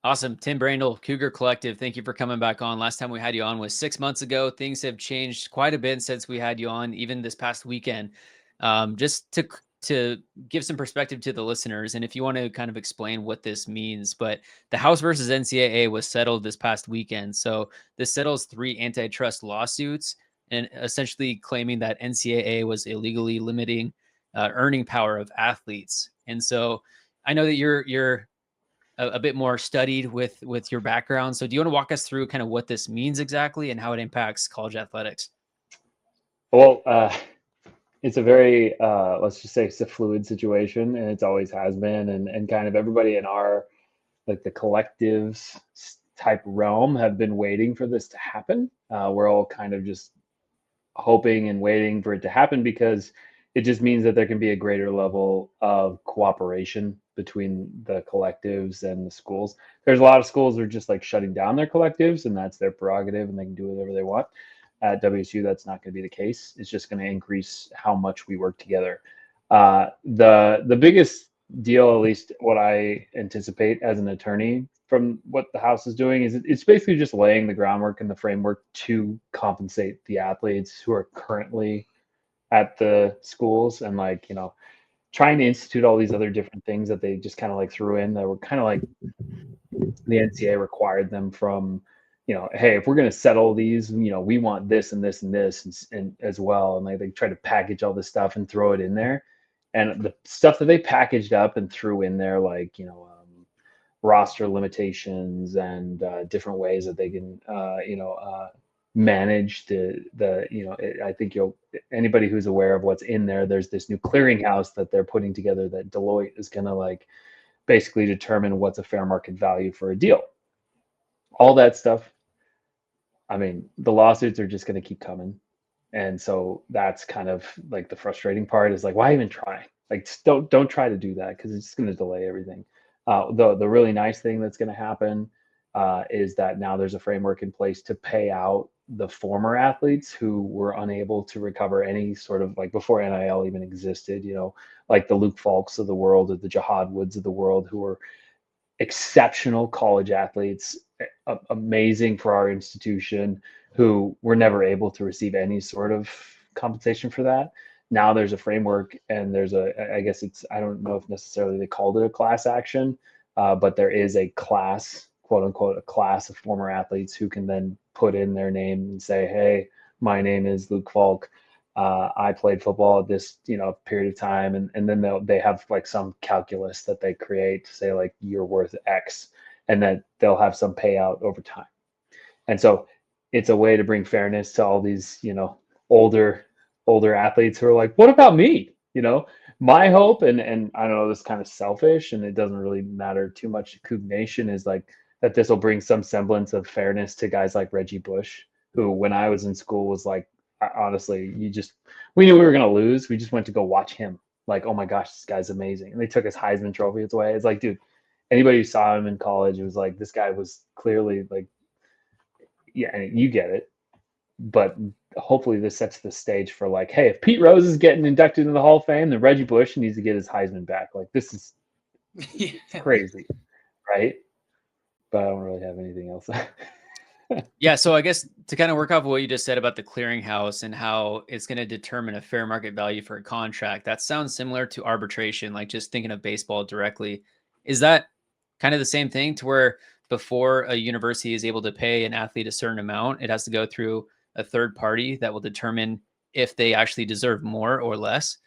Awesome. Tim Brandle, Cougar Collective. Thank you for coming back on. Last time we had you on was 6 months ago. Things have changed quite a bit since we had you on, even this past weekend. Just to give some perspective to the listeners, and if you want to kind of explain what this means, but the House versus NCAA was settled this past weekend. So this settles 3 antitrust lawsuits and essentially claiming that NCAA was illegally limiting earning power of athletes. And so I know that you're a bit more studied with your background. So do you want to walk us through kind of what this means exactly and how it impacts college athletics? Well, it's a very, let's just say it's a fluid situation, and it's always has been. And kind of everybody in our, like the collectives type realm have been waiting for this to happen. We're all kind of just hoping and waiting for it to happen because it just means that there can be a greater level of cooperation between the collectives and the schools. There's a lot of schools that are just like shutting down their collectives, and that's their prerogative, and they can do whatever they want. At WSU, that's not going to be the case. It's just going to increase how much we work together. The biggest deal, at least what I anticipate as an attorney from what the House is doing, is it's basically just laying the groundwork and the framework to compensate the athletes who are currently at the schools, and like, trying to institute all these other different things that they just kind of like threw in that were kind of like the NCAA required them from, hey, if we're going to settle these, we want this and this and this and as well. And like they try to package all this stuff and throw it in there. And the stuff that they packaged up and threw in there, like, roster limitations and different ways that they can, manage I think anybody who's aware of what's in there, there's this new clearinghouse that they're putting together that Deloitte is going to like basically determine what's a fair market value for a deal. All that stuff. I mean, the lawsuits are just going to keep coming. And so that's kind of like the frustrating part is like, why even try? Like, don't try to do that because it's just going to delay everything. The really nice thing that's going to happen is that now there's a framework in place to pay out the former athletes who were unable to recover any sort of, like, before NIL even existed, like the Luke Falks of the world or the Jihad Woods of the world, who were exceptional college athletes, amazing for our institution, who were never able to receive any sort of compensation for that. Now there's a framework, and I guess I don't know if necessarily they called it a class action, but there is a class, quote unquote, a class of former athletes who can then put in their name and say, hey, my name is Luke Falk. I played football at this, period of time. And then they have like some calculus that they create to say like, you're worth X, and then they'll have some payout over time. And so it's a way to bring fairness to all these, older athletes who are like, what about me? My hope, and I don't know, this is kind of selfish and it doesn't really matter too much to Coug Nation, is like that this will bring some semblance of fairness to guys like Reggie Bush, who when I was in school was like, honestly, we knew we were going to lose. We just went to go watch him. Like, oh my gosh, this guy's amazing. And they took his Heisman trophy away. It's like, dude, anybody who saw him in college, it was like, this guy was clearly like, yeah, and you get it. But hopefully this sets the stage for like, hey, if Pete Rose is getting inducted into the Hall of Fame, then Reggie Bush needs to get his Heisman back. Like, this is crazy, right? But I don't really have anything else. Yeah, so I guess to kind of work off what you just said about the clearinghouse and how it's going to determine a fair market value for a contract, that sounds similar to arbitration, like just thinking of baseball directly. Is that kind of the same thing, to where before a university is able to pay an athlete a certain amount, it has to go through a third party that will determine if they actually deserve more or less?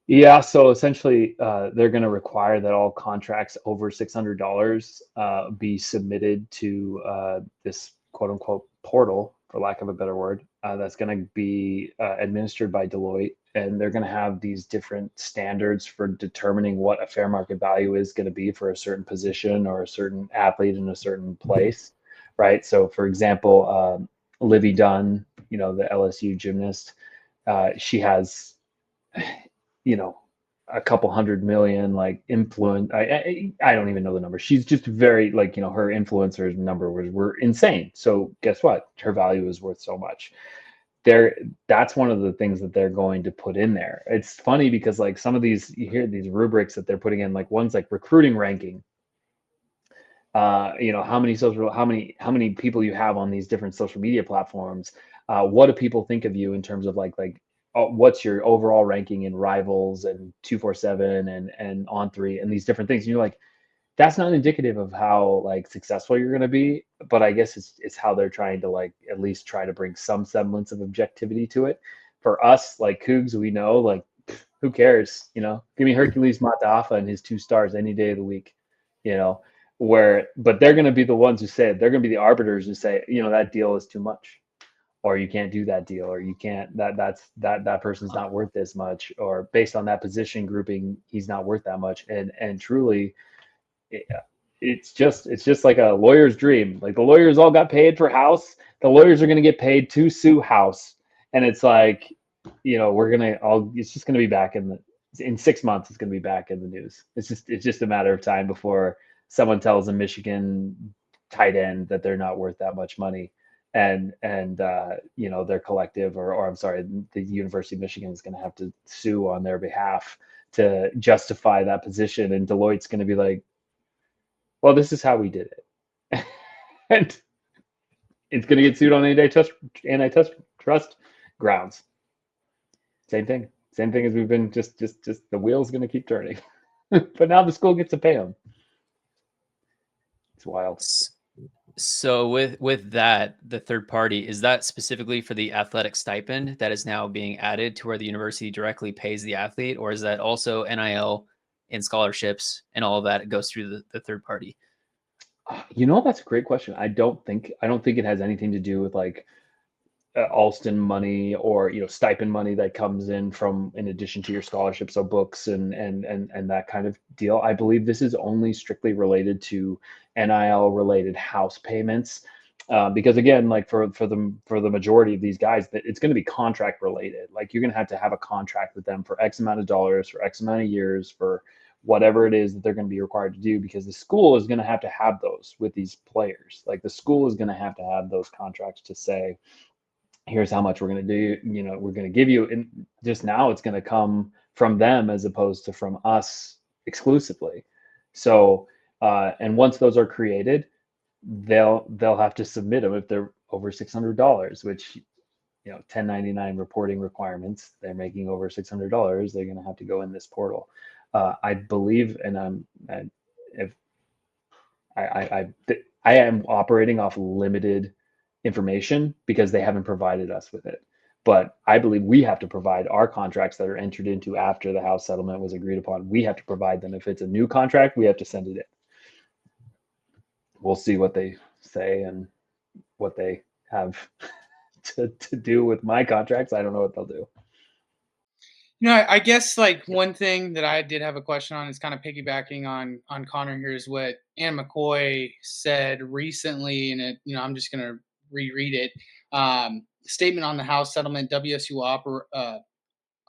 Yeah, so essentially, they're going to require that all contracts over $600 be submitted to this quote unquote portal, for lack of a better word, that's going to be administered by Deloitte. And they're going to have these different standards for determining what a fair market value is going to be for a certain position or a certain athlete in a certain place, right? So, for example, Livy Dunn, the LSU gymnast, she has a couple hundred million like influence. I don't even know the number. She's just very like, her influencers number were insane. So guess what? Her value is worth so much. That's one of the things that they're going to put in there. It's funny because like some of these, you hear these rubrics that they're putting in, like one's like recruiting ranking. how many people you have on these different social media platforms. What do people think of you in terms of what's your overall ranking in Rivals and 247 and On Three and these different things? And you're like, that's not indicative of how like successful you're going to be, but I guess it's how they're trying to like at least try to bring some semblance of objectivity to it. For us, like Cougs, we know like who cares, give me Hercules Matafa and his 2 stars any day of the week, you know, but they're going to be the ones who say they're going to be the arbiters who say, that deal is too much, or you can't do that deal, or you can't, that person's not worth this much, or based on that position grouping, he's not worth that much. And truly, it's just like a lawyer's dream. Like the lawyers all got paid for House. The lawyers are going to get paid to sue House, and it's like, it's just going to be back in 6 months. It's going to be back in the news. It's just a matter of time before someone tells a Michigan tight end that they're not worth that much money, and their collective, or I'm sorry, the University of Michigan is going to have to sue on their behalf to justify that position, and Deloitte's going to be like, well, this is how we did it. And it's going to get sued on antitrust grounds. Same thing. Same thing as we've been just the wheel's going to keep turning. But now the school gets to pay them. It's wild. So with that, the third party, is that specifically for the athletic stipend that is now being added to where the university directly pays the athlete, or is that also NIL and scholarships and all of that goes through the third party? That's a great question. I don't think it has anything to do with like Alston money or stipend money that comes in from in addition to your scholarships, so books and that kind of deal. I believe this is only strictly related to NIL related house payments, because again, like for the majority of these guys, that it's going to be contract related. Like you're going to have a contract with them for X amount of dollars for X amount of years for whatever it is that they're going to be required to do, because the school is going to have those with these players. Like the school is going to have those contracts to say, here's how much we're going to do, we're going to give you. And just now it's going to come from them as opposed to from us exclusively. So, and once those are created, they'll have to submit them if they're over $600, which, 1099 reporting requirements, they're making over $600. They're going to have to go in this portal. I believe, and if I am operating off limited information because they haven't provided us with it. But I believe we have to provide our contracts that are entered into after the house settlement was agreed upon. We have to provide them. If it's a new contract, we have to send it in. We'll see what they say and what they have to do with my contracts. I don't know what they'll do. I guess like one thing that I did have a question on is kind of piggybacking on Connor here is what Ann McCoy said recently, and I'm just gonna reread it. Statement on the House settlement: WSU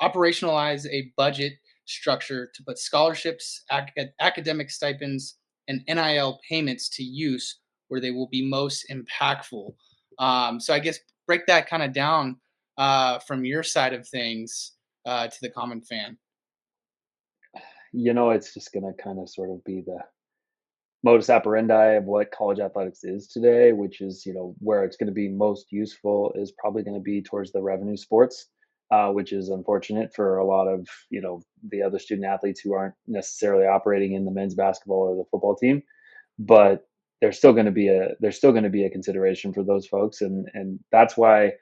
operationalize a budget structure to put scholarships, academic stipends, and NIL payments to use where they will be most impactful. So I guess break that kind of down from your side of things to the common fan. It's just going to kind of sort of be the modus operandi of what college athletics is today, which is, where it's going to be most useful is probably going to be towards the revenue sports, which is unfortunate for a lot of, the other student athletes who aren't necessarily operating in the men's basketball or the football team. But there's still going to be a consideration for those folks. And that's why,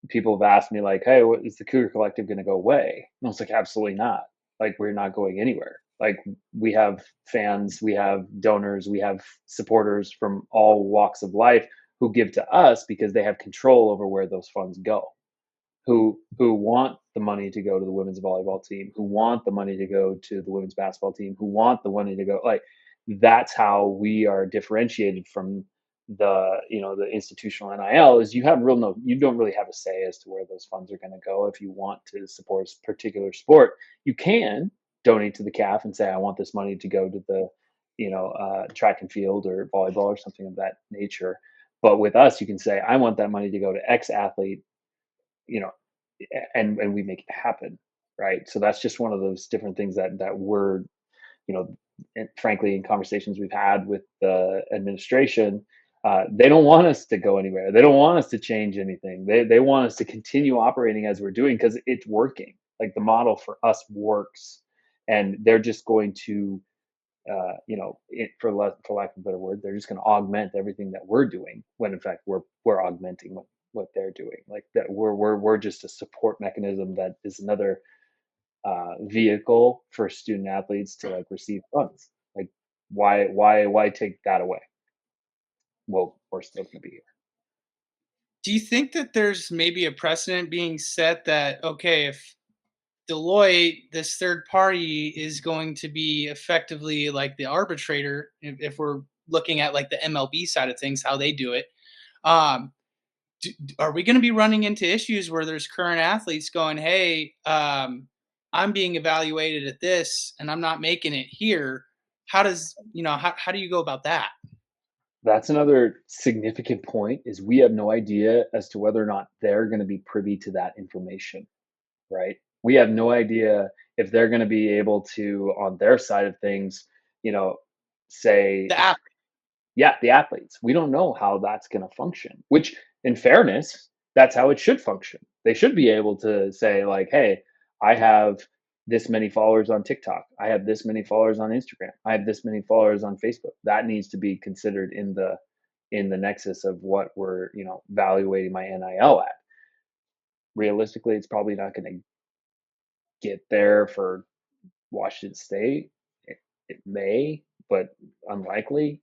people have asked me like, hey, what is the Cougar Collective going to go away? And I was like, absolutely not. Like, we're not going anywhere. Like, we have fans, we have donors, we have supporters from all walks of life who give to us because they have control over where those funds go, who want the money to go to the women's volleyball team, who want the money to go to the women's basketball team, who want the money to go. Like, that's how we are differentiated from the institutional NIL. Is you don't really have a say as to where those funds are going to go. If you want to support a particular sport, you can donate to the CAF and say, I want this money to go to the track and field or volleyball or something of that nature. But with us, you can say, I want that money to go to X athlete, and we make it happen, right? So that's just one of those different things that we're and frankly, in conversations we've had with the administration, they don't want us to go anywhere. They don't want us to change anything. They want us to continue operating as we're doing because it's working. Like the model for us works, and they're just going to, for lack of a better word, they're just going to augment everything that we're doing. When in fact we're augmenting what they're doing. Like that we're just a support mechanism that is another vehicle for student athletes to like receive funds. Like why take that away? Well, we're still going to be here. Do you think that there's maybe a precedent being set that, okay, if Deloitte, this third party, is going to be effectively like the arbitrator, if we're looking at like the MLB side of things, how they do it, um, are we going to be running into issues where there's current athletes going, hey, I'm being evaluated at this and I'm not making it here? How does, how do you go about that? That's another significant point is we have no idea as to whether or not they're going to be privy to that information, right? We have no idea if they're going to be able to, on their side of things, say, The app. yeah, the athletes. We don't know how that's going to function, which in fairness, that's how it should function. They should be able to say like, hey, I have this many followers on TikTok. I have this many followers on Instagram. I have this many followers on Facebook. That needs to be considered in the nexus of what we're, evaluating my NIL at. Realistically, it's probably not going to get there for Washington State. It may, but unlikely.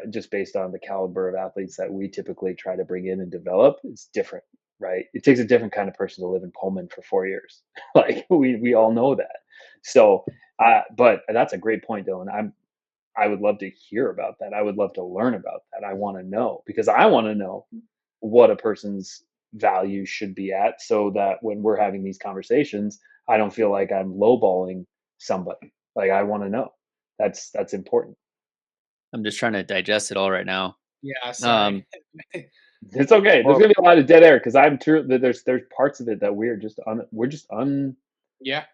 Just based on the caliber of athletes that we typically try to bring in and develop, it's different, right? It takes a different kind of person to live in Pullman for 4 years. Like we all know that. So, but that's a great point, Dylan. I would love to hear about that. I would love to learn about that. I want to know because I want to know what a person's value should be at, so that when we're having these conversations, I don't feel like I'm lowballing somebody. Like I want to know. That's important. I'm just trying to digest it all right now. Yeah, sorry. It's okay. There's Well, gonna be a lot of dead air because I'm true that there's parts of it that we're just Yeah.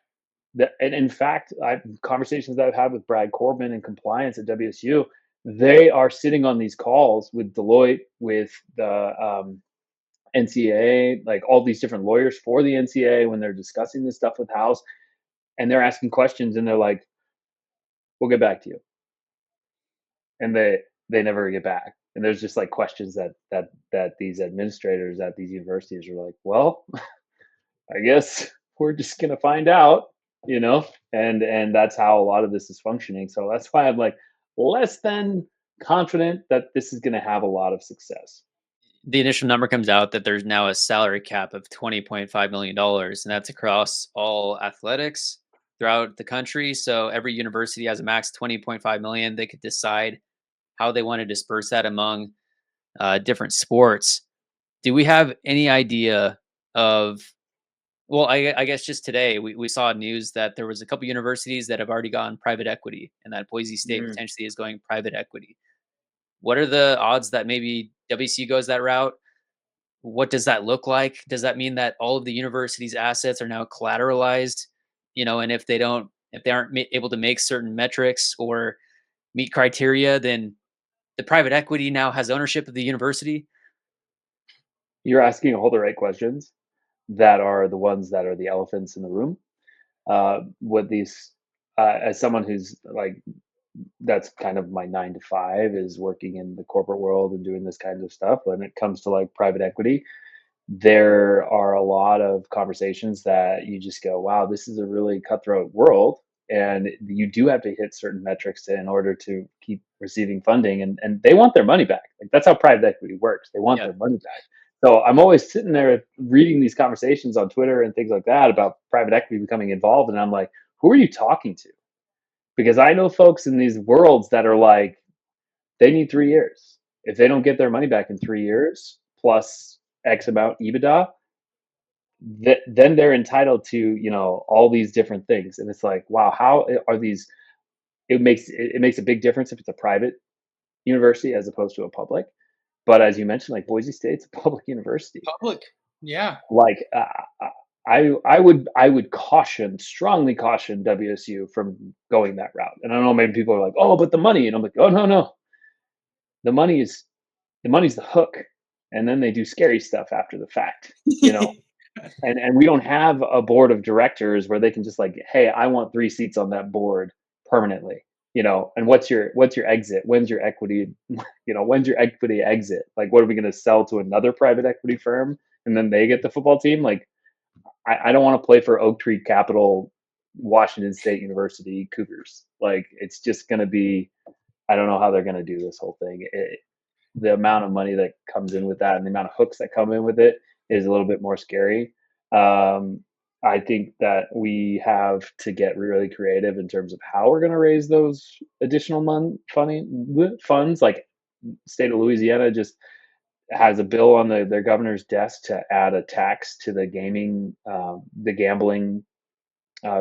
that, and in fact, I've conversations that I've had with Brad Corbin and compliance at WSU. They are sitting on these calls with Deloitte, with the NCAA, like all these different lawyers for the NCAA when they're discussing this stuff with House, and they're asking questions, and they're like, "We'll get back to you," and they never get back. And there's just like questions that these administrators at these universities are like, "Well, I guess we're just gonna find out," and that's how a lot of this is functioning. So that's why I'm like less than confident that this is gonna have a lot of success. the initial number comes out that there's now a salary cap of $20.5 million, and that's across all athletics throughout the country. So every university has a max 20.5 million. They could decide how they want to disperse that among different sports. Do we have any idea of? Well, I guess just today we saw news that there was a couple universities that have already gone private equity, and that Boise State Mm. potentially is going private equity. What are the odds that maybe WC goes that route? What does that look like? Does that mean that all of the university's assets are now collateralized? And if they aren't able to make certain metrics or meet criteria, then the private equity now has ownership of the university. You're asking all the right questions that are the ones that are the elephants in the room. What these, as someone who's like, that's kind of my 9 to 5 is working in the corporate world and doing this kind of stuff. When it comes to like private equity, there are a lot of conversations that you just go, wow, this is a really cutthroat world. And you do have to hit certain metrics in order to keep receiving funding. And they want their money back. Like that's how private equity works. They want Yeah. their money back. So I'm always sitting there reading these conversations on Twitter and things like that about private equity becoming involved. And I'm like, who are you talking to? Because I know folks in these worlds that are like, they need 3 years. If they don't get their money back in 3 years plus X amount EBITDA, then they're entitled to all these different things. And it's like, wow, how are these? It makes a big difference if it's a private university as opposed to a public. But as you mentioned, like Boise State's a public university. Public. Yeah. Like I would strongly caution WSU from going that route. And I don't know, maybe people are like, oh, but the money, and I'm like, oh no, the money is the money's the hook, and then they do scary stuff after the fact, you know. And we don't have a board of directors where they can just like, hey, I want 3 seats on that board permanently, you know. And what's your exit? When's your equity? You know, when's your equity exit? Like, what are we going to sell to another private equity firm, and then they get the football team? Like, I don't want to play for Oak Tree Capital, Washington State University Cougars. Like, it's just going to be, I don't know how they're going to do this whole thing. The amount of money that comes in with that and the amount of hooks that come in with it is a little bit more scary. I think that we have to get really creative in terms of how we're going to raise those additional funds. Like, state of Louisiana just has a bill on their governor's desk to add a tax to the gambling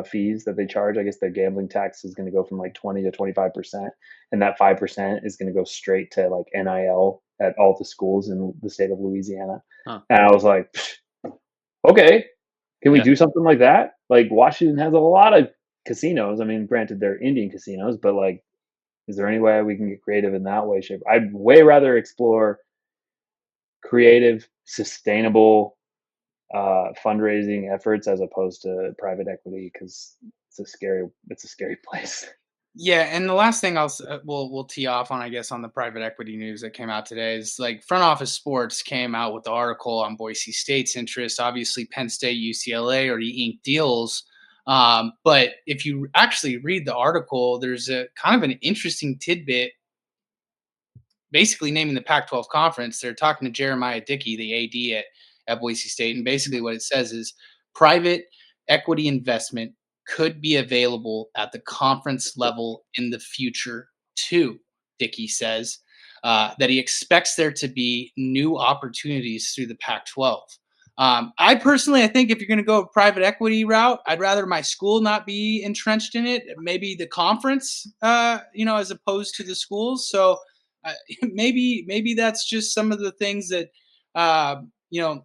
fees that they charge. I guess their gambling tax is going to go from like 20 to 25%, and that 5% is going to go straight to like NIL at all the schools in the state of Louisiana. Huh. And I was like, okay, can we Yeah. do something like that? Like, Washington has a lot of casinos. I mean, granted, they're Indian casinos, but like, is there any way we can get creative in that way, shape? I'd way rather explore creative, sustainable fundraising efforts as opposed to private equity, because it's a scary place. Yeah, and the last thing we'll tee off on, I guess, on the private equity news that came out today is like Front Office Sports came out with the article on Boise State's interest. Obviously, Penn State, UCLA already inked deals. But if you actually read the article, there's a kind of an interesting tidbit basically naming the Pac-12 conference. They're talking to Jeremiah Dickey, the AD at Boise State, and basically what it says is private equity investment could be available at the conference level in the future too. Dickey says that he expects there to be new opportunities through the Pac-12. I personally, I think if you're going to go a private equity route, I'd rather my school not be entrenched in it. Maybe the conference, as opposed to the schools. So maybe that's just some of the things that uh, you know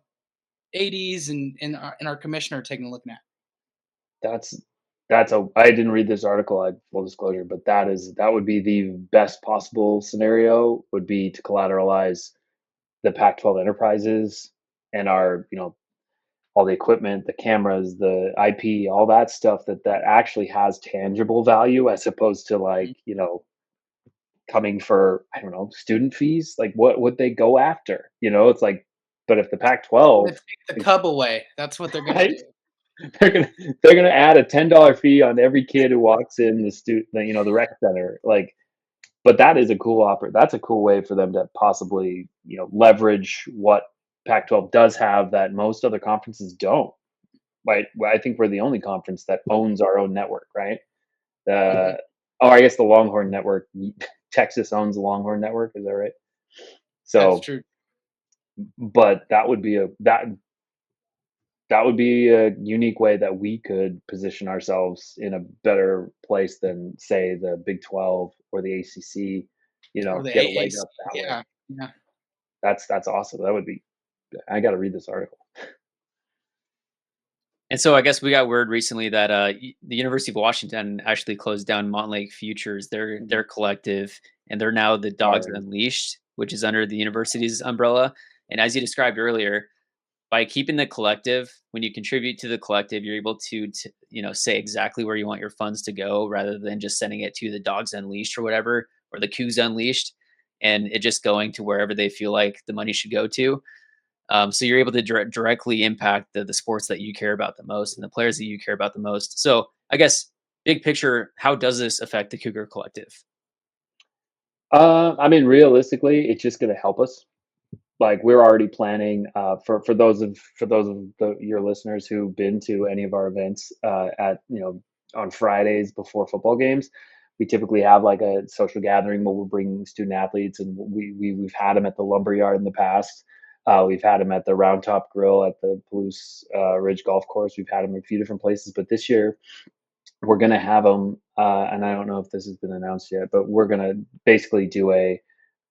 ads and our commissioner are taking a look at. That's I didn't read this article, I full disclosure, but that would be the best possible scenario, would be to collateralize the Pac-12 enterprises and our, all the equipment, the cameras, the IP, all that stuff that actually has tangible value, as opposed to like, coming for, I don't know, student fees. Like, what would they go after? It's like, but if the They're Pac-12, gonna take the cub away. That's what they're gonna right? do. They're gonna add a $10 fee on every kid who walks in the rec center. Like, but that is a that's a cool way for them to possibly, leverage what Pac-12 does have that most other conferences don't. Right? Well, I think we're the only conference that owns our own network, right? Mhm. Oh, I guess the Longhorn Network. Texas owns the Longhorn Network. Is that right? That's So, true. but that would be a unique way that we could position ourselves in a better place than, say, the Big 12 or the ACC. Or the Get a leg AAC. up that way. Yeah, yeah. That's awesome. That would be. I got to read this article. And so I guess we got word recently that the University of Washington actually closed down Montlake Futures, their collective, and they're now the Dogs Or Unleashed, which is under the university's umbrella. And as you described earlier, by keeping the collective, when you contribute to the collective, you're able to say exactly where you want your funds to go, rather than just sending it to the Dogs Unleashed or whatever, or the Cougs Unleashed, and it just going to wherever they feel like the money should go to. So you're able to directly impact the sports that you care about the most and the players that you care about the most. So I guess big picture, how does this affect the Cougar Collective? I mean, realistically, it's just going to help us. Like, we're already planning, for those of your listeners who've been to any of our events, at on Fridays before football games. We typically have like a social gathering where we'll bring student athletes, and we've had them at the Lumberyard in the past. We've had them at the Round Top Grill at the Palouse Ridge Golf Course. We've had them a few different places, but this year we're going to have them, and I don't know if this has been announced yet, but we're going to basically do a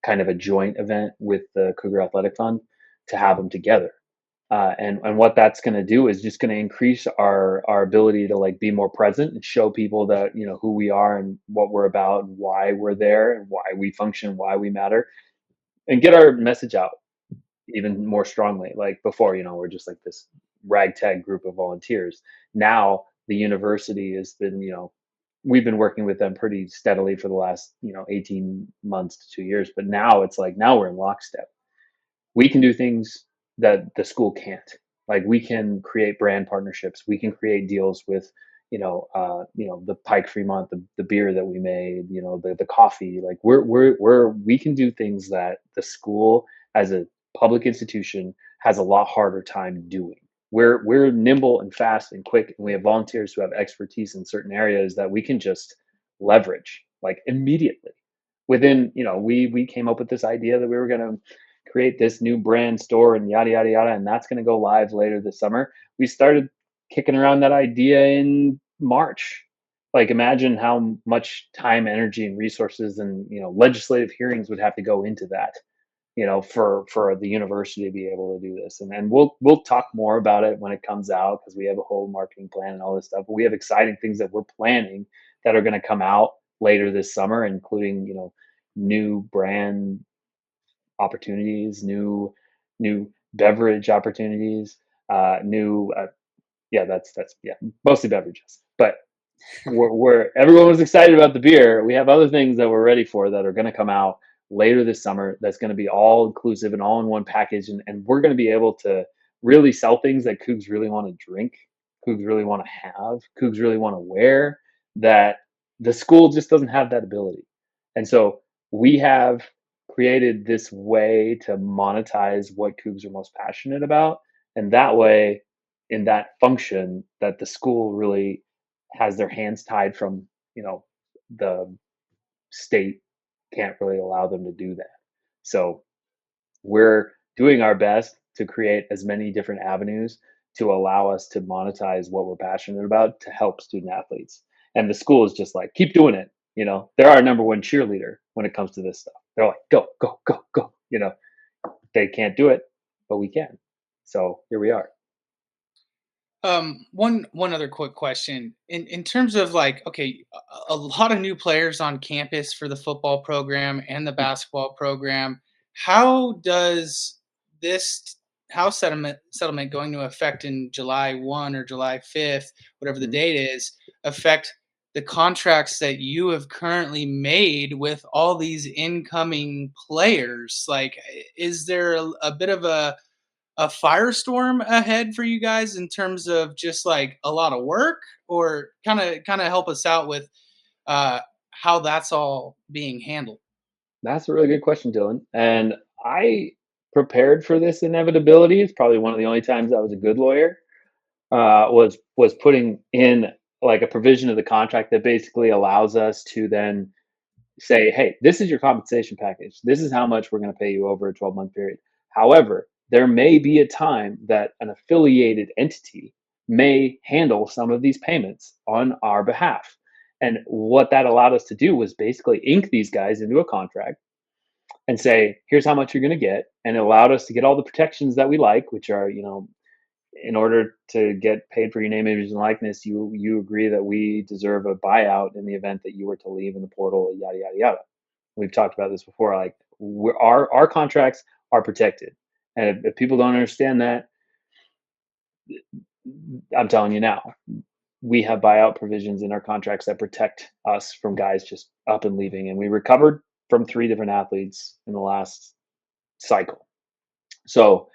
kind of a joint event with the Cougar Athletic Fund to have them together. And what that's going to do is just going to increase our ability to like be more present and show people that, who we are and what we're about and why we're there and why we function, why we matter, and get our message out even more strongly. Like before, we're just like this ragtag group of volunteers. Now the university has been, we've been working with them pretty steadily for the last, 18 months to 2 years. But now it's like, now we're in lockstep. We can do things that the school can't. Like we can create brand partnerships. We can create deals with, the Pike Fremont, the beer that we made, the coffee. Like we can do things that the school as a public institution has a lot harder time doing. We're nimble and fast and quick, and we have volunteers who have expertise in certain areas that we can just leverage like immediately. Within, we came up with this idea that we were going to create this new brand store and yada yada yada, and that's going to go live later this summer. We started kicking around that idea in March. Like imagine how much time, energy, and resources and legislative hearings would have to go into that, for the university to be able to do this. And we'll talk more about it when it comes out, because we have a whole marketing plan and all this stuff. But we have exciting things that we're planning that are going to come out later this summer, including new brand opportunities, new beverage opportunities, new that's mostly beverages. But we're everyone was excited about the beer. We have other things that we're ready for that are going to come out later this summer. That's going to be all inclusive and all in one package, and we're going to be able to really sell things that Cougs really want to drink, Cougs really want to have, Cougs really want to wear, that the school just doesn't have that ability. And so we have created this way to monetize what Cougs are most passionate about, and that way, in that function, that the school really has their hands tied from, the state can't really allow them to do that. So we're doing our best to create as many different avenues to allow us to monetize what we're passionate about to help student athletes. And the school is just like, keep doing it. They're our number one cheerleader when it comes to this stuff. They're like, go, go, go, go. They can't do it, but we can. So here we are. One other quick question. In terms of like, okay, a lot of new players on campus for the football program and the basketball program. How does this house settlement going to affect in July 1 or July 5th, whatever the Mhm. date is, affect the contracts that you have currently made with all these incoming players? Like, is there a bit of a firestorm ahead for you guys in terms of just like a lot of work, or kind of help us out with uh how that's all being handled? That's a really good question, Dylan. And I prepared for this inevitability. It's probably one of the only times I was a good lawyer. Was putting in like a provision of the contract that basically allows us to then say, hey, this is your compensation package. This is how much we're going to pay you over a 12-month period. However, there may be a time that an affiliated entity may handle some of these payments on our behalf. And what that allowed us to do was basically ink these guys into a contract and say, here's how much you're going to get. And it allowed us to get all the protections that we like, which are, in order to get paid for your name, image, and likeness, you agree that we deserve a buyout in the event that you were to leave in the portal, yada yada yada. We've talked about this before. Like our contracts are protected, and if people don't understand that, I'm telling you now, we have buyout provisions in our contracts that protect us from guys just up and leaving. And we recovered from 3 different athletes in the last cycle. So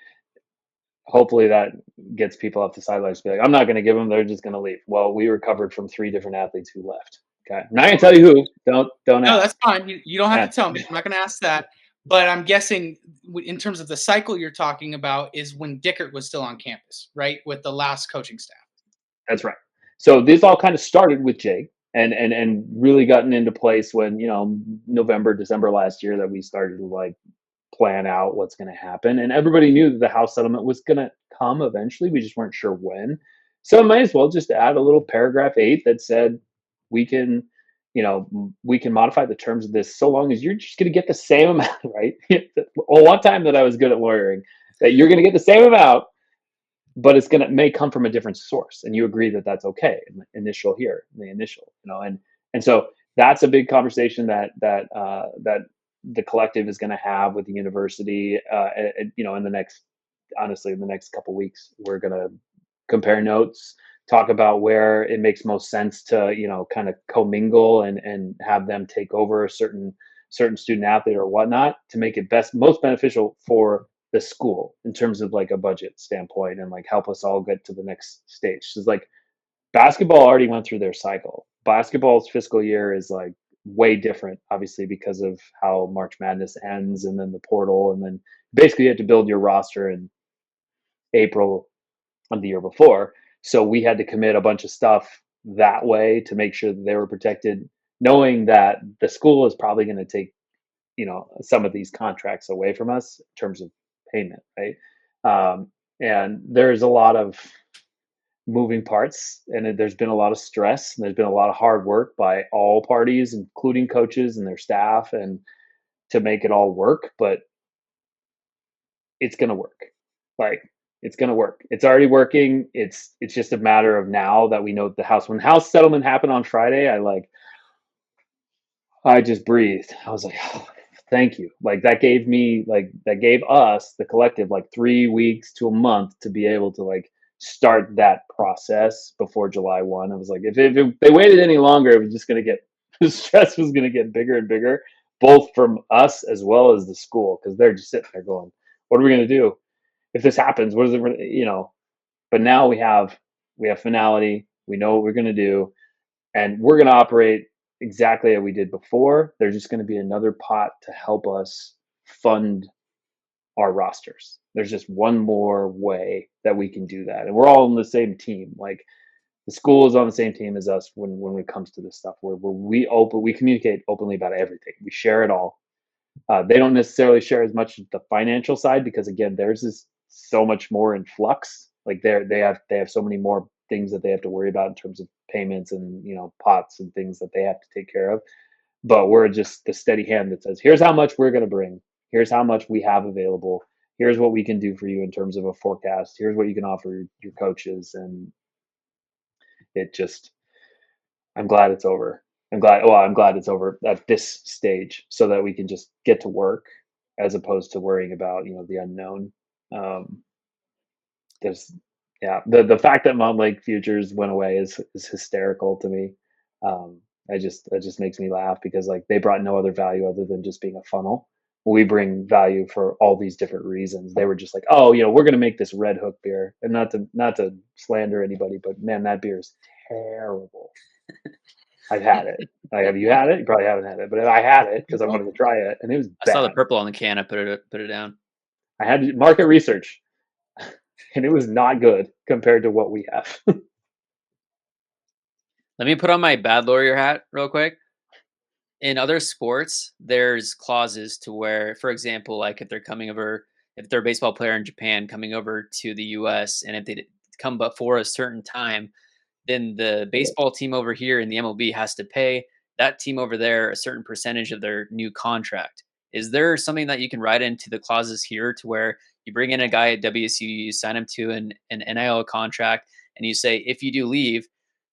hopefully that gets people off the sidelines to be like, I'm not going to give them, they're just going to leave. Well, we recovered from 3 different athletes who left. Okay. I'm not going to tell you who. Don't No, ask. that's fine. You don't have Yeah. to tell me. I'm not going to ask that. But I'm guessing in terms of the cycle you're talking about is when Dickert was still on campus, right? With the last coaching staff. That's right. So this all kind of started with Jake and really gotten into place when, November, December last year that we started to like plan out what's going to happen. And everybody knew that the house settlement was going to come eventually. We just weren't sure when. So I might as well just add a little paragraph 8 that said we can, we can modify the terms of this so long as you're just going to get the same amount, right? Well, one time that I was good at lawyering, that you're going to get the same amount but it's gonna may come from a different source, and you agree that that's okay in the initial, and so that's a big conversation that the collective is going to have with the university, in the next, honestly, in the next couple weeks. We're going to compare notes, talk about where it makes most sense to, kind of commingle and have them take over a certain student athlete or whatnot to make it most beneficial for the school in terms of like a budget standpoint, and like help us all get to the next stage. It's like basketball already went through their cycle. Basketball's fiscal year is like way different, obviously, because of how March Madness ends and then the portal. And then basically you have to build your roster in April of the year before. So we had to commit a bunch of stuff that way to make sure that they were protected, knowing that the school is probably going to take, some of these contracts away from us in terms of payment, right? And there's a lot of moving parts, and there's been a lot of stress, and there's been a lot of hard work by all parties, including coaches and their staff, and to make it all work. But it's going to work. Like, it's going to work. It's already working. It's just a matter of now that we know when house settlement happened on Friday, I just breathed. I was like, oh, thank you. Like that gave us, the collective, like 3 weeks to a month to be able to like start that process before July 1. I was like, if they waited any longer, it was just going to get, the stress was going to get bigger and bigger, both from us as well as the school. Cause they're just sitting there going, what are we going to do if this happens? What is it? But now we have finality. We know what we're going to do, and we're going to operate exactly as we did before. There's just going to be another pot to help us fund our rosters. There's just one more way that we can do that, and we're all on the same team. Like the school is on the same team as us when it comes to this stuff. Where we communicate openly about everything. We share it all. They don't necessarily share as much the financial side, because again, theirs is so much more in flux. Like they have so many more things that they have to worry about in terms of payments and pots and things that they have to take care of. But we're just the steady hand that says, here's how much we're going to bring, here's how much we have available, here's what we can do for you in terms of a forecast, here's what you can offer your coaches. And it just, I'm glad it's over. I'm glad it's over at this stage, so that we can just get to work, as opposed to worrying about the unknown. There's the fact that Mount Lake Futures went away is hysterical to me. That just makes me laugh, because like they brought no other value other than just being a funnel. We bring value for all these different reasons. They were just like, oh, we're going to make this Red Hook beer, and not to slander anybody, but man, that beer is terrible. I've had it. Have you had it? You probably haven't had it, but I had it because I wanted to try it, and it was I saw the bad. purple on the can. I put it down. I had market research, and it was not good compared to what we have. Let me put on my bad lawyer hat real quick. In other sports, there's clauses to where, for example, like if they're a baseball player in Japan coming over to the US, and if they come before a certain time, then the baseball team over here in the MLB has to pay that team over there a certain percentage of their new contract. Is there something that you can write into the clauses here to where you bring in a guy at WSU, you sign him to an NIL contract, and you say, if you do leave,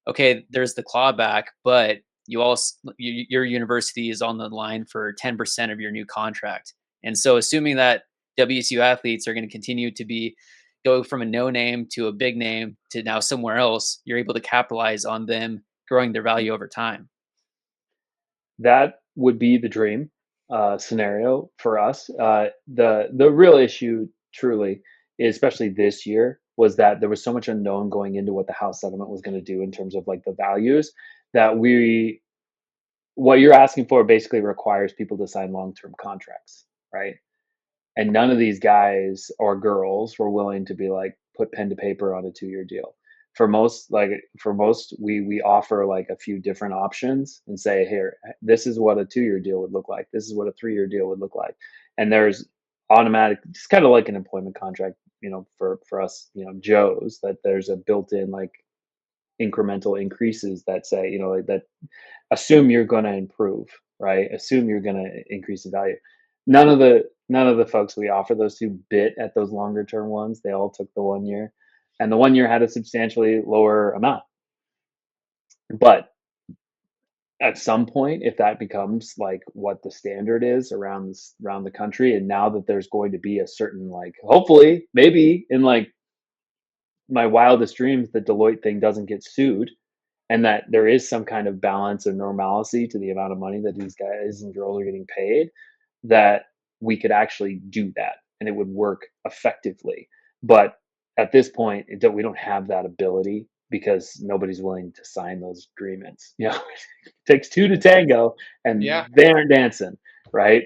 okay, there's the clawback, but your university is on the line for 10% of your new contract. And so assuming that WSU athletes are going to continue to go from a no name to a big name to now somewhere else, you're able to capitalize on them growing their value over time. That would be the dream scenario for us. The real issue, truly, especially this year, was that there was so much unknown going into what the House settlement was going to do in terms of like the values, that what you're asking for basically requires people to sign long-term contracts, right? And none of these guys or girls were willing to be like, put pen to paper on a 2-year deal. For most, we offer like a few different options and say, here, this is what a 2-year deal would look like, this is what a 3-year deal would look like. And there's automatic, just kind of like an employment contract, for us, Joes, that there's a built-in like incremental increases that say, like that assume you're going to improve, right? Assume you're going to increase the value. None of the folks we offer those to bit at those longer term ones. They all took the 1 year. and the 1 year had a substantially lower amount. But at some point, if that becomes like what the standard is around the country, and now that there's going to be a certain, like, hopefully, maybe in like my wildest dreams, the Deloitte thing doesn't get sued, and that there is some kind of balance or normalcy to the amount of money that these guys and girls are getting paid, that we could actually do that and it would work effectively. But at this point, we don't have that ability because nobody's willing to sign those agreements. It takes two to tango, and Yeah. they aren't dancing, right?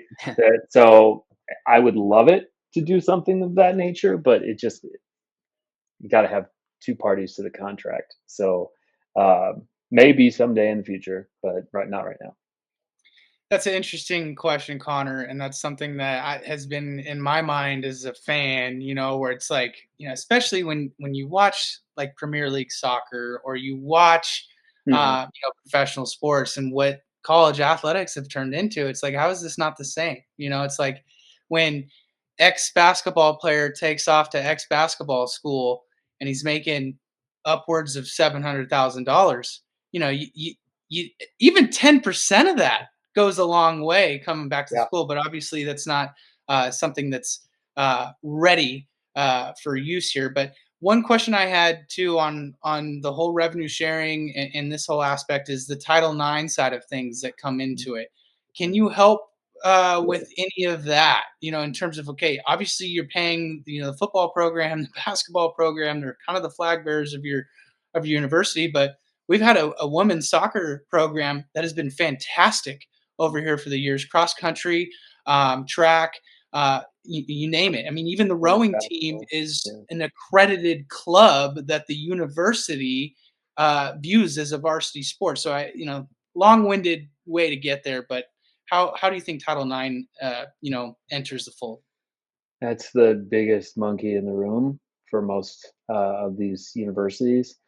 So I would love it to do something of that nature, but you got to have two parties to the contract. So maybe someday in the future, but not right now. That's an interesting question, Connor, and that's something that has been in my mind as a fan. Where it's like, especially when you watch like Premier League soccer or you watch, Mhm. professional sports and what college athletics have turned into. It's like, how is this not the same? It's like when X basketball player takes off to X basketball school and he's making upwards of $700,000. You even 10% of that goes a long way coming back to Yeah. school, but obviously that's not something that's ready for use here. But one question I had too on the whole revenue sharing and this whole aspect is the Title IX side of things that come into it. Can you help with any of that? In terms of, okay, obviously you're paying the football program, the basketball program, they're kind of the flag bearers of your university, but we've had a women's soccer program that has been fantastic over here for the years, cross country, track, you name it. I mean, even the rowing team Basketball. is Yeah. an accredited club that the university views as a varsity sport. So long-winded way to get there, but how do you think Title IX, enters the fold? That's the biggest monkey in the room for most of these universities.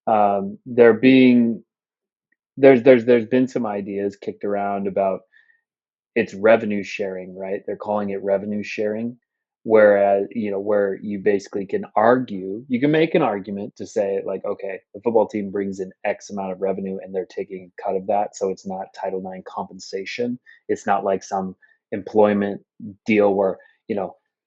They're being there's been some ideas kicked around about it's revenue sharing, right? They're calling it revenue sharing, whereas where you basically you can make an argument to say like, okay, the football team brings in X amount of revenue and they're taking a cut of that, so it's not Title IX compensation. It's not like some employment deal where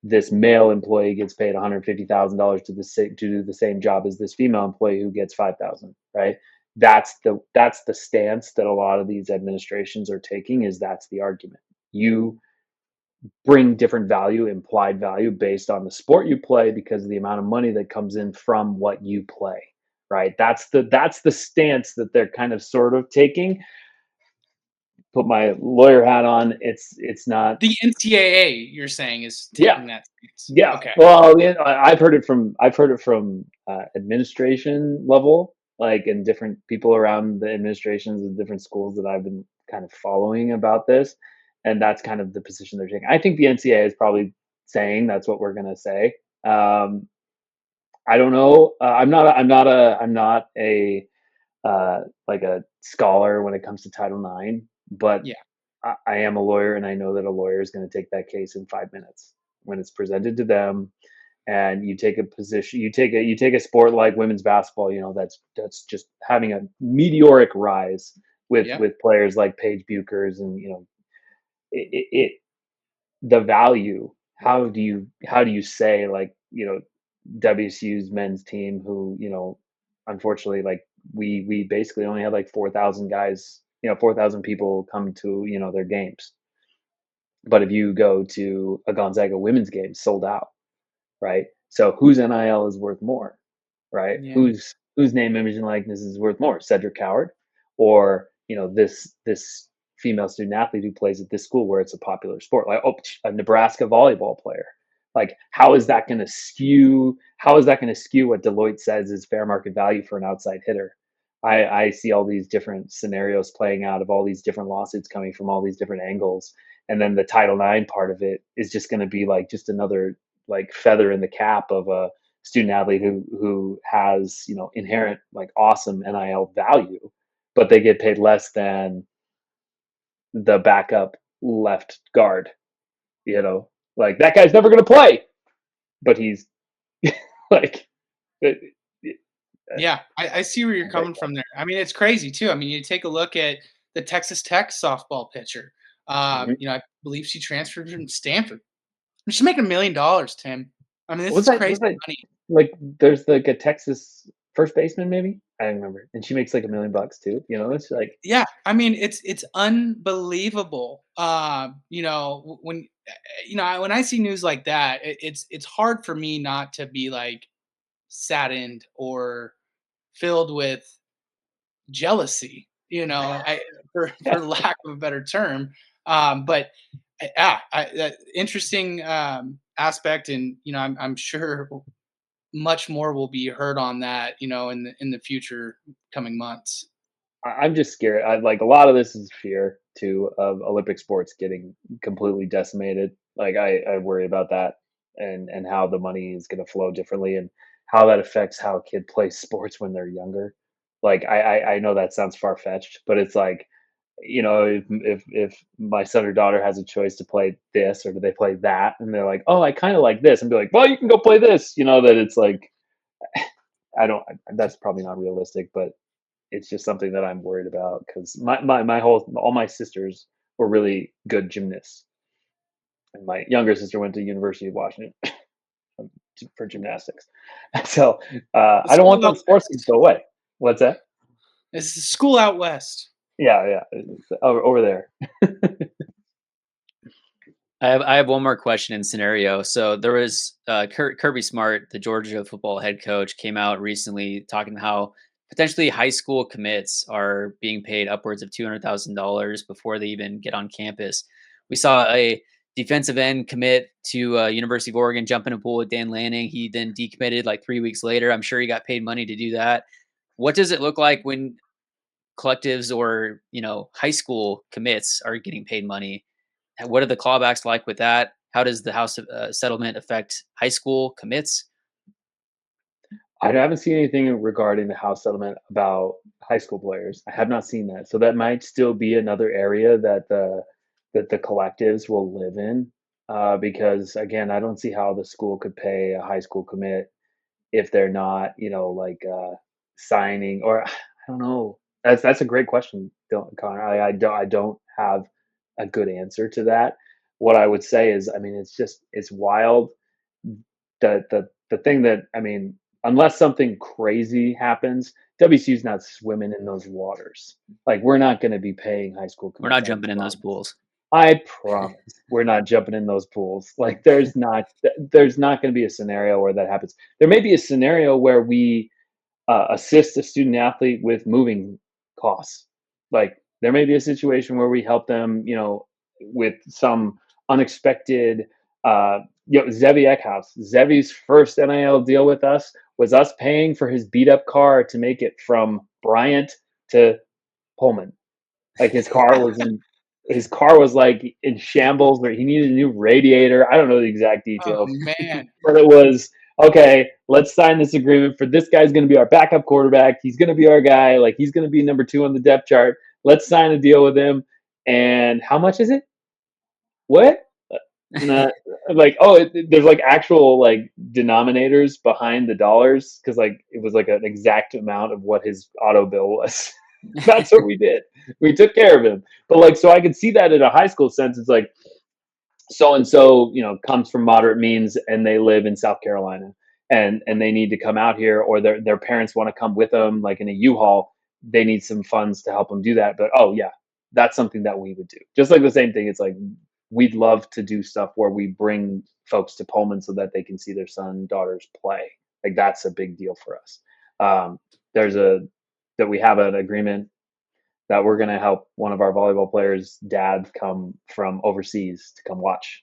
this male employee gets paid $150,000 to do the same job as this female employee who gets 5,000, right? That's the stance that a lot of these administrations are taking. That's the argument. You bring different value, implied value, based on the sport you play because of the amount of money that comes in from what you play, right? That's the stance that they're kind of sort of taking. Put my lawyer hat on. It's not. The NCAA, you're saying, is Yeah. taking that stance. Yeah. Okay. Well, I've heard it from administration level, like, and different people around the administrations of different schools that I've been kind of following about this, and that's kind of the position they're taking. I think the NCAA is probably saying that's what we're gonna say. I don't know. I'm not a like a scholar when it comes to Title IX, but Yeah. I am a lawyer, and I know that a lawyer is going to take that case in 5 minutes when it's presented to them. And you take a position, you take a sport like women's basketball, that's just having a meteoric rise with Yep. players like Paige Buchers, and it the value. How do you say, like, WSU's men's team, who unfortunately, like, we basically only had like 4,000 guys, 4,000 people come to their games. But if you go to a Gonzaga women's game, sold out, right? So whose NIL is worth more, right? Yeah. Whose name, image, and likeness is worth more? Cedric Coward, or this female student athlete who plays at this school where it's a popular sport, like, a Nebraska volleyball player. Like, how is that going to skew? How is that going to skew what Deloitte says is fair market value for an outside hitter? I see all these different scenarios playing out of all these different lawsuits coming from all these different angles, and then the Title IX part of it is just going to be like just another, like, feather in the cap of a student athlete who has inherent, like, awesome NIL value, but they get paid less than the backup left guard. Like, that guy's never going to play, but he's like But Yeah, I see where you're but coming from there. I mean, it's crazy too. I mean, you take a look at the Texas Tech softball pitcher. mhm. I believe she transferred from Stanford. She's making $1 million, Tim. I mean, this Was is that crazy was that money. like there's like a Texas first baseman maybe? I don't remember. And she makes like $1 million too. It's like Yeah, I mean, it's unbelievable. When I see news like that, it's hard for me not to be like saddened or filled with jealousy. For lack of a better term. But interesting aspect, and I'm sure much more will be heard on that. In the future coming months. I'm just scared. I like a lot of this is fear too of Olympic sports getting completely decimated. Like I worry about that and how the money is going to flow differently and how that affects how a kid plays sports when they're younger. Like I know that sounds far fetched, but it's like if my son or daughter has a choice to play this or do they play that, and they're like, oh, I kind of like this, and be like, well, you can go play this. That it's like I don't. That's probably not realistic, but it's just something that I'm worried about because all my sisters were really good gymnasts, and my younger sister went to University of Washington for gymnastics. So The I don't want school out those sports to west. go away. What's that? It's the school out west. Yeah, yeah, it's over there. I have one more question and scenario. So there was Kirby Smart, the Georgia football head coach, came out recently talking how potentially high school commits are being paid upwards of $200,000 before they even get on campus. We saw a defensive end commit to University of Oregon, jump in a pool with Dan Lanning. He then decommitted like 3 weeks later. I'm sure he got paid money to do that. What does it look like when collectives or high school commits are getting paid money? What are the clawbacks like with that? How does the house settlement affect high school commits? I haven't seen anything regarding the house settlement about high school players. I have not seen that, so that might still be another area that the collectives will live in. Because again, I don't see how the school could pay a high school commit if they're not, like signing or I don't know. That's a great question, Connor. I don't have a good answer to that. What I would say is, I mean, it's wild. The thing that I mean, unless something crazy happens, WCU's not swimming in those waters. Like we're not going to be paying high school We're commits. not jumping in those pools. I promise we're not jumping in those pools. Like there's not going to be a scenario where that happens. There may be a scenario where we assist a student athlete with moving costs. Like there may be a situation where we help them, with some unexpected. Zevi Eckhouse. Zevi's first NIL deal with us was us paying for his beat up car to make it from Bryant to Pullman. Like his car was like in shambles, or he needed a new radiator. I don't know the exact Oh details, man. but it was okay. Let's sign this agreement for this guy's going to be our backup quarterback. He's going to be our guy. Like he's going to be number 2 on the depth chart. Let's sign a deal with him. And how much is it? What? Nah, like there's like actual like denominators behind the dollars because like it was like an exact amount of what his auto bill was. That's what we did. We took care of him. But like, so I could see that in a high school sense. It's like so and so, comes from moderate means and they live in South Carolina and they need to come out here, or their parents want to come with them, like in a U-Haul. They need some funds to help them do that. But oh yeah, that's something that we would do. Just like the same thing. It's like we'd love to do stuff where we bring folks to Pullman so that they can see their son, daughters play. Like that's a big deal for us. There's that we have an agreement that we're going to help one of our volleyball players' dad come from overseas to come watch.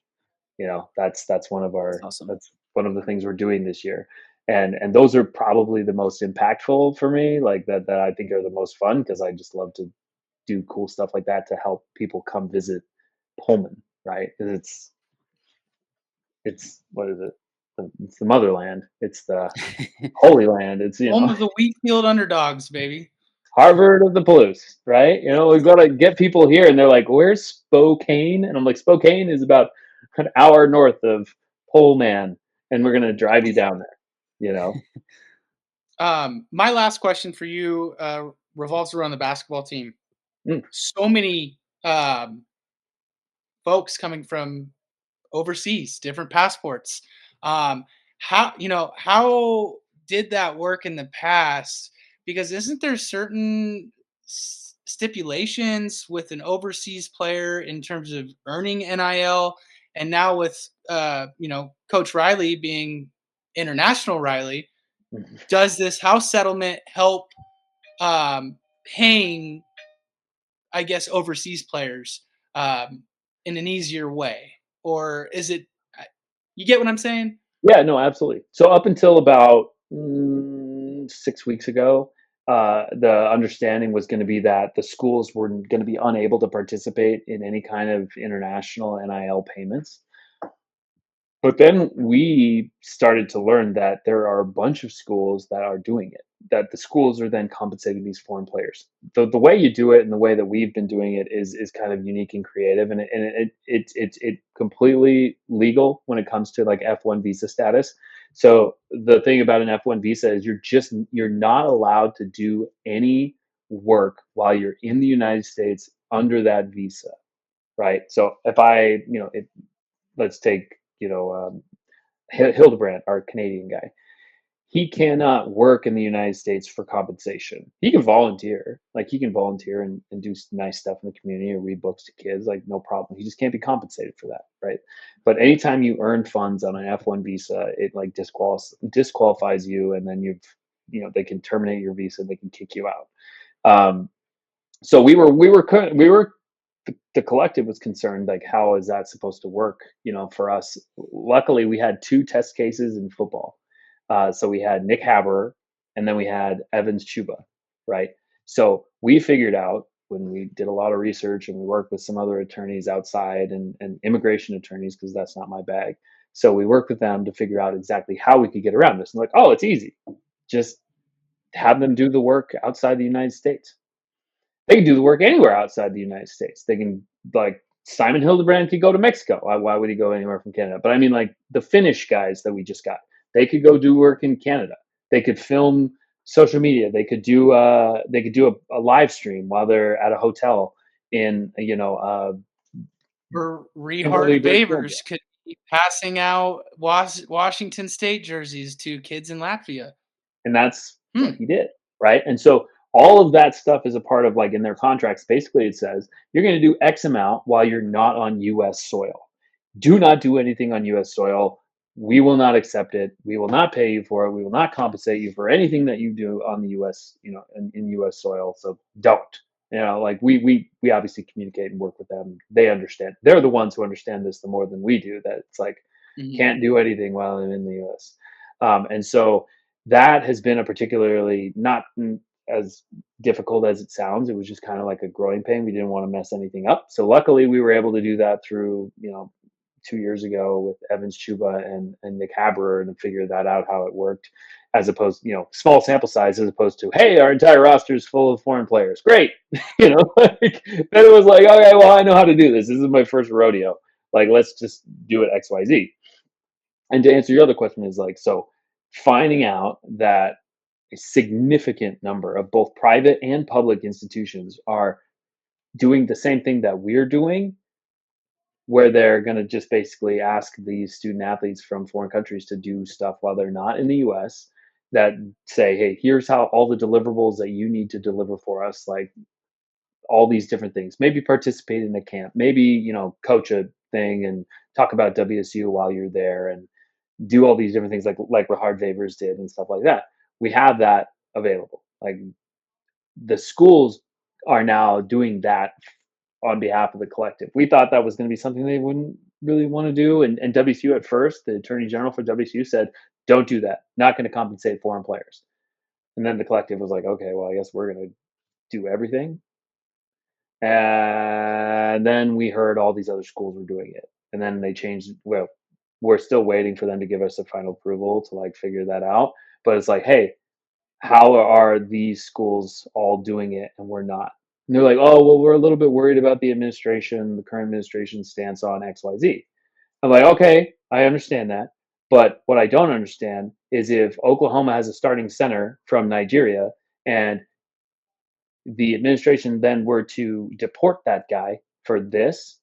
That's one of That's our awesome. that's one of the things we're doing this year, and those are probably the most impactful for me. Like that I think are the most fun because I just love to do cool stuff like that to help people come visit Pullman, right? 'Cause it's what is it? It's the motherland. It's the holy land. It's Home of the Wheatfield Underdogs, baby. Harvard of the Palouse, right? We've got to get people here, and they're like, "Where's Spokane?" And I'm like, "Spokane is about an hour north of Pullman, and we're gonna drive you down there." My last question for you revolves around the basketball team. Mm. So many folks coming from overseas, different passports. How did that work in the past? Because isn't there certain stipulations with an overseas player in terms of earning NIL? And now with Coach Riley being international Riley, does this house settlement help paying, I guess, overseas players in an easier way? Or is it, you get what I'm saying? Yeah, no, absolutely. So up until about 6 weeks ago, the understanding was going to be that the schools were going to be unable to participate in any kind of international NIL payments. But then we started to learn that there are a bunch of schools that are doing it, that the schools are then compensating these foreign players. The way you do it and the way that we've been doing it is kind of unique and creative, and it completely legal when it comes to like F1 visa status. So the thing about an F1 visa is you're not allowed to do any work while you're in the United States under that visa, right? So if let's take Hildebrand, our Canadian guy. He cannot work in the United States for compensation. He can volunteer, like he can volunteer and do nice stuff in the community or read books to kids, like no problem. He just can't be compensated for that, right? But anytime you earn funds on an F1 visa, it like disqualifies you, and then they can terminate your visa, they can kick you out. So the collective was concerned, like, how is that supposed to work, for us? Luckily we had two test cases in football. So we had Nick Haberer, and then we had Evans Chuba, right? So we figured out, when we did a lot of research and we worked with some other attorneys outside and immigration attorneys, because that's not my bag. So we worked with them to figure out exactly how we could get around this. And like, oh, it's easy. Just have them do the work outside the United States. They can do the work anywhere outside the United States. They can, like, Simon Hildebrand could go to Mexico. Why would he go anywhere from Canada? But I mean, like the Finnish guys that we just got, they could go do work in Canada. They could film social media. They could do a live stream while they're at a hotel in Or Kimberly, Rehard British Columbia. Favors could be passing out Washington State jerseys to kids in Latvia. And that's what he did, right? And so all of that stuff is a part of, like, in their contracts. Basically, it says you're going to do X amount while you're not on U.S. soil. Do not do anything on U.S. soil. We will not accept it. We will not pay you for it. We will not compensate you for anything that you do on the U.S. In U.S. soil. So don't. Like we obviously communicate and work with them. They understand. They're the ones who understand this the more than we do. That it's like, can't do anything while I'm in the U.S. And so that has been a particularly not as difficult as it sounds. It was just kind of like a growing pain. We didn't want to mess anything up. So luckily we were able to do that through, 2 years ago with Evans Chuba and Nick Haberer, and figure that out, how it worked, as opposed, small sample size, as opposed to, hey, our entire roster is full of foreign players. Great. Then it was like, okay, well, I know how to do this. This is my first rodeo. Like, let's just do it XYZ. And to answer your other question is like, so finding out that a significant number of both private and public institutions are doing the same thing that we're doing, where they're going to just basically ask these student athletes from foreign countries to do stuff while they're not in the US, that say, hey, here's how all the deliverables that you need to deliver for us, like all these different things. Maybe participate in a camp, maybe, coach a thing and talk about WSU while you're there, and do all these different things like Rehard Favors did and stuff like that. We have that available. Like, the schools are now doing that on behalf of the collective. We thought that was going to be something they wouldn't really want to do. And WSU at first, the attorney general for WSU said, don't do that. Not going to compensate foreign players. And then the collective was like, okay, well, I guess we're going to do everything. And then we heard all these other schools were doing it. And then they changed. Well, we're still waiting for them to give us a final approval to like figure that out. But it's like, hey, how are these schools all doing it and we're not? And they're like, oh, well, we're a little bit worried about the current administration's stance on XYZ. I'm like, okay, I understand that. But what I don't understand is if Oklahoma has a starting center from Nigeria and the administration then were to deport that guy for this,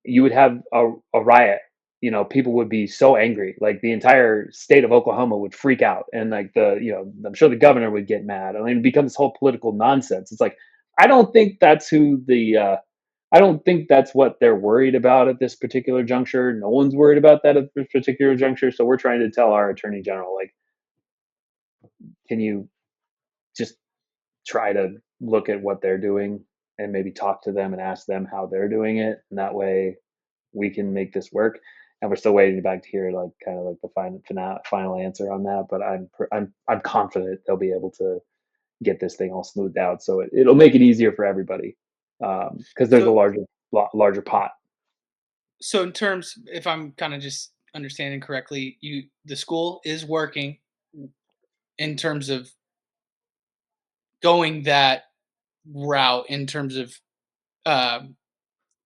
you would have a riot. You know, people would be so angry. Like the entire state of Oklahoma would freak out. And like I'm sure the governor would get mad. I mean, it becomes this whole political nonsense. It's like, I don't think that's I don't think that's what they're worried about at this particular juncture. No one's worried about that at this particular juncture. So we're trying to tell our attorney general, like, can you just try to look at what they're doing and maybe talk to them and ask them how they're doing it, and that way we can make this work. And we're still waiting back to hear like kind of like the final answer on that. But I'm confident they'll be able to get this thing all smoothed out, so it'll make it easier for everybody because there's a So, larger pot. so in terms, if I'm kind of just understanding correctly, the school is working in terms of going that route in terms of um,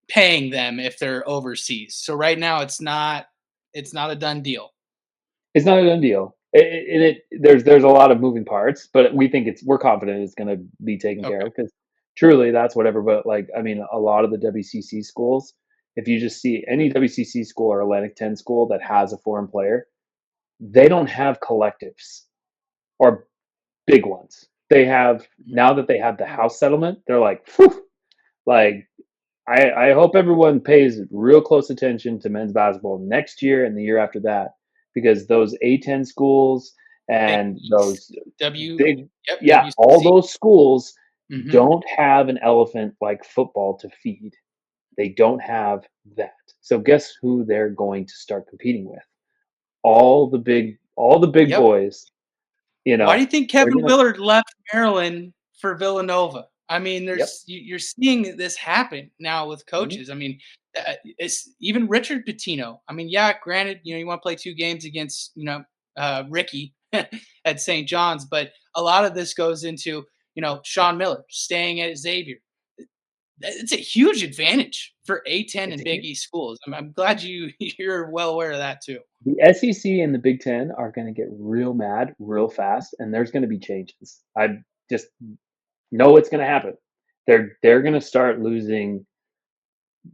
paying them if they're overseas. So right now it's not a done deal. It's not a done deal. There's a lot of moving parts, but we're confident it's going to be taken care Okay. of because truly that's whatever. But like, I mean, a lot of the WCC schools, if you just see any WCC school or Atlantic 10 school that has a foreign player, they don't have collectives or big ones. They have, now that they have the house settlement, they're like, whew, like I hope everyone pays real close attention to men's basketball next year and the year after that, because those A10 schools Big and East, those W, big, yep, yeah, all WCC. those schools Hmm. don't have an elephant like football to feed. They don't have that. So guess who they're going to start competing with? All the big Yep. boys, you Why do know, you think they're Kevin gonna, Willard left Maryland for Villanova? I mean, yep. you're seeing this happen now with Mhm. coaches. I mean, it's even Richard Pitino. I mean, yeah, granted, you want to play 2 games against Ricky at St. John's, but a lot of this goes into Sean Miller staying at Xavier. It's a huge advantage for A10 It's and a Big huge, East schools. I'm glad you're well aware of that too. the SEC and the Big Ten are going to get real mad real fast, and there's going to be changes. I just know what's going to happen. They're going to start losing,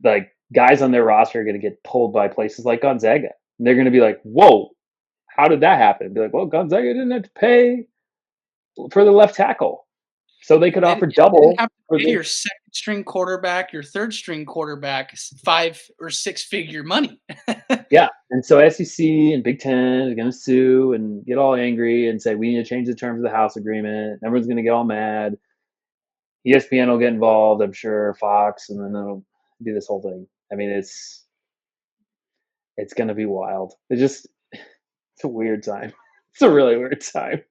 like guys on their roster are going to get pulled by places like Gonzaga. And they're going to be like, "Whoa, how did that happen?" Be like, "Well, Gonzaga didn't have to pay for the left tackle, so they could They offer didn't double have to for pay the." your second string quarterback, your third string quarterback 5 or 6 figure money. Yeah, and so SEC and Big Ten is going to sue and get all angry and say we need to change the terms of the house agreement. Everyone's going to get all mad. ESPN will get involved, I'm sure, Fox, and then it'll be this whole thing. I mean, it's going to be wild. It's a weird time. It's a really weird time.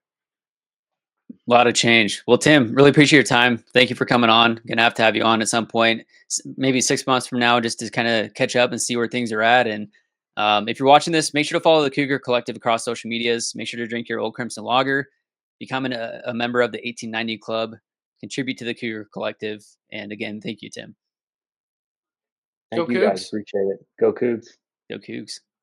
A lot of change. Well, Tim, really appreciate your time. Thank you for coming on. Gonna have to have you on at some point, maybe 6 months from now, just to kind of catch up and see where things are at. And if you're watching this, make sure to follow the Cougar Collective across social medias. Make sure to drink your Old Crimson Lager, become a member of the 1890 Club, contribute to the Cougar Collective. And again, thank you, Tim. Go Thank you guys. Cougs. Appreciate it. Go Cougs. Go Cougs.